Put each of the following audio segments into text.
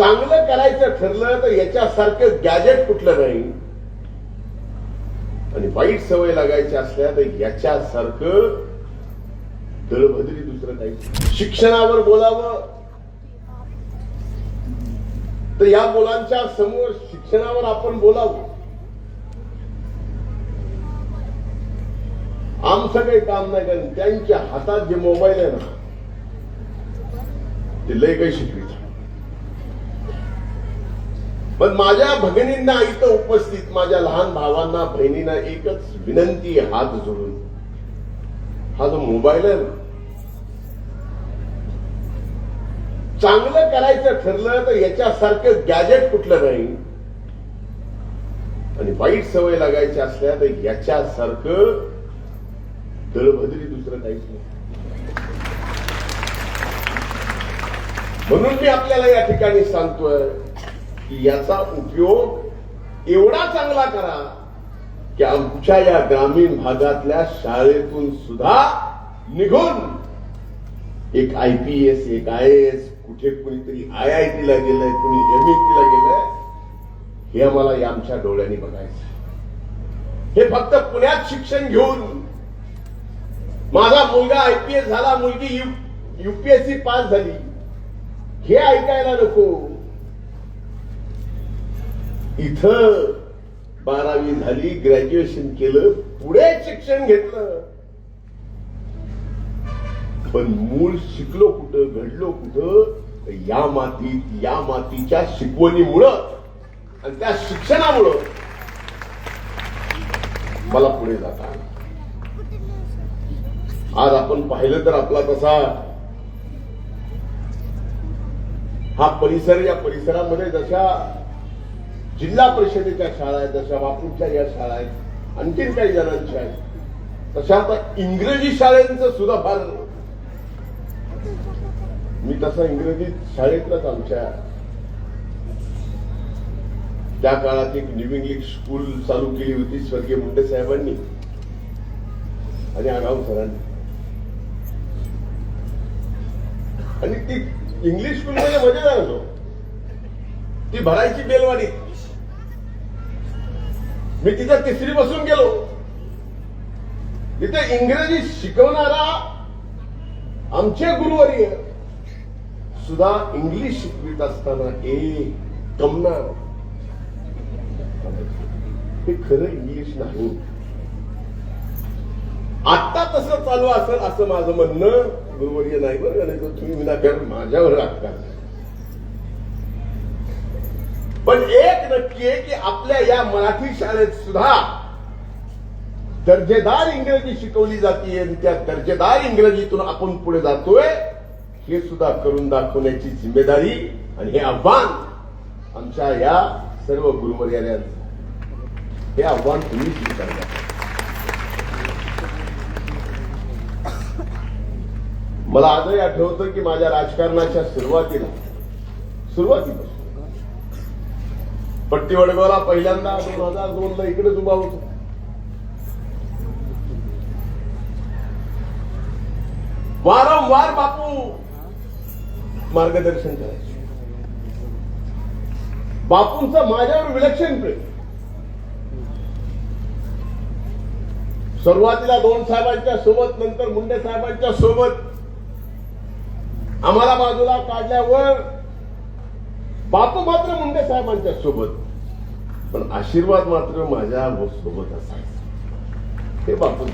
चांगलं करायचं ठरलं तर याच्यासारखं गॅजेट कुठलं नाही, आणि वाईट सवय लागायची असल्या तर याच्यासारखं दळभद्री दुसरं काही. शिक्षणावर बोलावं तर या मुलांच्या समोर शिक्षणावर आपण बोलावं. आमचं काही काम नाही, कारण त्यांच्या हातात जे मोबाईल आहे ना ते लय काही शिकवित. पण माझ्या भगिनींना इथं उपस्थित माझ्या लहान भावांना बहिणींना एकच विनंती आहे, हात जोडून. हा जो मोबाईल आहे ना, चांगलं करायचं ठरलं तर याच्यासारखं गॅजेट कुठलं नाही, आणि वाईट सवय लागायची असल्या तर याच्यासारखं दळभद्री दुसरं काहीच नाही. म्हणून मी आपल्याला या ठिकाणी सांगतोय की याचा उपयोग एवढा चांगला करा की आमच्या या ग्रामीण भागातल्या शाळेतून सुद्धा निघून एक IPS, एक IAS, कुठे कुणीतरी IIT ला गेलंय, कुणी MIT ला गेलंय, हे आम्हाला या आमच्या डोळ्यांनी बघायचं. हे फक्त पुण्यात शिक्षण घेऊन माझा मुलगा IPS झाला, मुलगी UPSC पास झाली, हे ऐकायला नको. इथं 12वी झाली, ग्रॅज्युएशन केलं, पुढे शिक्षण घेतलं, पण मूळ शिकलो कुठं, घडलो कुठं, या मातीत, या मातीच्या शिकवणीमुळं आणि त्या शिक्षणामुळं मला पुढे जाता आलं. आज आपण पाहिलं तर आपला तसा हा परिसर, या परिसरामध्ये जशा जिल्हा परिषदेच्या शाळा आहेत, जशा बापूंच्या या शाळा आहेत, आणखीन काही जणांच्या आहेत, तशा आता इंग्रजी शाळेंचं सुद्धा फार. मी तसा इंग्रजी शाळेतच आमच्या त्या काळात एक न्यू इंग्लिश स्कूल चालू केली होती स्वर्गीय मुंडे साहेबांनी आणि आगाव सरांनी. आणि ती इंग्लिश स्कूल मध्ये मजेदार होतो. ती भरायची बेलवाडी. मी तिथं तिसरी बसून गेलो. तिथे इंग्रजी शिकवणारा आमचे गुरुवर्य सुद्धा इंग्लिश शिकवित असताना एक कमणार, हे खरं इंग्लिश नाही. आता तसं चालू असेल असं माझं म्हणणं गुरुवर्य नाही. बरं नाही तर तुम्ही विनाकारण माझ्यावर राखता. पण एक नक्की आहे की आपल्या या मराठी शाळेत सुद्धा दर्जेदार इंग्रजी शिकवली जाते आणि त्या दर्जेदार इंग्रजीतून आपण पुढे जातोय हे सुद्धा करून दाखवण्याची जिम्मेदारी आणि हे आव्हान आमच्या या सर्व गुरुवर्यांचं. हे आव्हान तुम्ही स्वीकारलं. मला आजही आठवतं की माझ्या राजकारणाच्या सुरुवातीपासून पट्टी वडगावला पहिल्यांदा 2002 ला इकडेच उभा होतो. वारंवार बापू मार्गदर्शन करायचे. बापूंचं माझ्यावर विलक्षण प्रेम. सुरुवातीला 2 साहेबांच्या सोबत, नंतर मुंडे साहेबांच्या सोबत. आम्हाला बाजूला काढल्यावर बापू मात्र मुंडे साहेबांच्या सोबत, पण आशीर्वाद मात्र माझ्या सोबत असायचा. हे बापू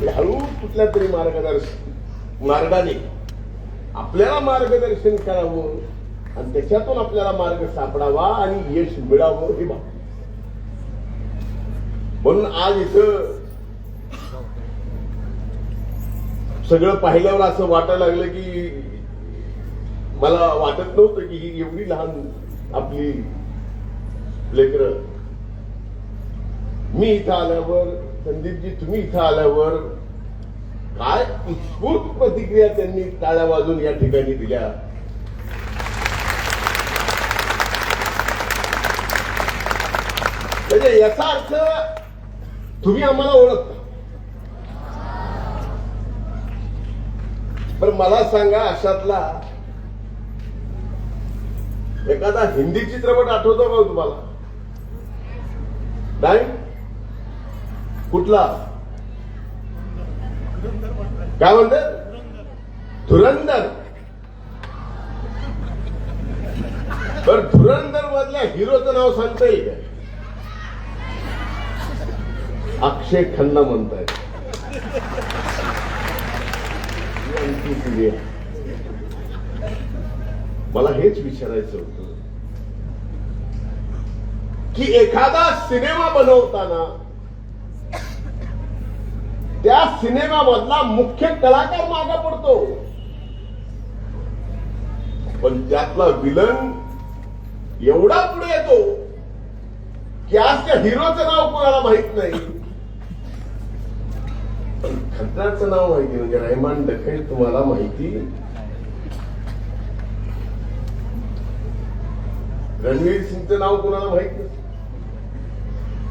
हळू कुठल्या तरी मार्गाने आपल्याला मार्गदर्शन करावं आणि त्याच्यातून आपल्याला मार्ग सापडावा आणि यश मिळावं, हे बापू. म्हणून आज इथं सगळं पाहिल्यावर असं वाटायला लागलं की मला वाटत नव्हतं की ही एवढी लहान आपली लेकरं. मी इथं आल्यावर, संदीपजी तुम्ही इथं आल्यावर काय उत्स्फूर्त प्रतिक्रिया त्यांनी टाळ्या वाजून या ठिकाणी दिल्या. म्हणजे याचा अर्थ तुम्ही आम्हाला ओळखता. पण मला सांगा, अशातला एखादा हिंदी चित्रपट आठवतो का तुम्हाला? नाही? कुठला? काय म्हणते? धुरंधर. तर धुरंधर मधल्या हिरोचं नाव सांगता येईल का? अक्षय खन्ना म्हणतायत. मला हेच विचारायचं होतं की एखादा सिनेमा बनवताना त्या सिनेमामधला मुख्य कलाकार मागा पडतो, पण त्यातला विलन एवढा पुढे येतो की आज त्या हिरोचं नाव कोणाला माहित नाही, पण खतराचं नाव माहिती. म्हणजे रहमान डखई तुम्हाला माहिती, रणवीर सिंगचं नाव कोणाला माहित नाही.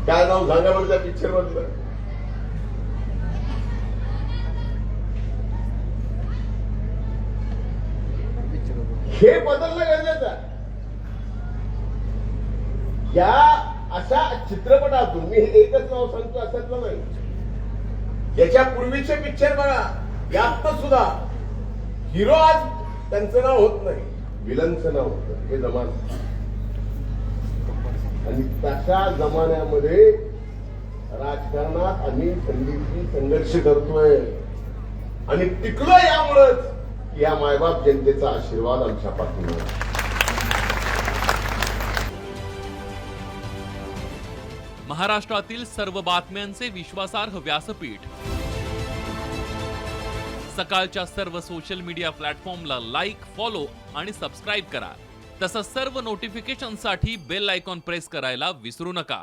काय नाव सांगा बरं त्या पिक्चर मधलं? हे बदलणं गरजेचं आहे. या अशा चित्रपटातून मी हे एकच नाव सांगतो असं नाही, याच्या पूर्वीचे पिक्चर बघा, यात सुद्धा हिरो आज त्यांचं नाव होत नाही, विलनचं नाव होतं. हे जमाना, आणि तशा जमान्यामध्ये राजकारणात आम्ही संधीची संघर्ष करतोय आणि टिकलो यामुळेच या मायबाप जनतेचा आशीर्वाद आमच्या पाठीवर. महाराष्ट्रातील सर्व बातम्यांचे विश्वासार्ह व्यासपीठ, सकाळच्या सर्व सोशल मीडिया प्लॅटफॉर्मला लाईक, फॉलो आणि सबस्क्राईब करा. तसंच सर्व नोटिफिकेशनसाठी बेल आयकॉन प्रेस करायला विसरू नका.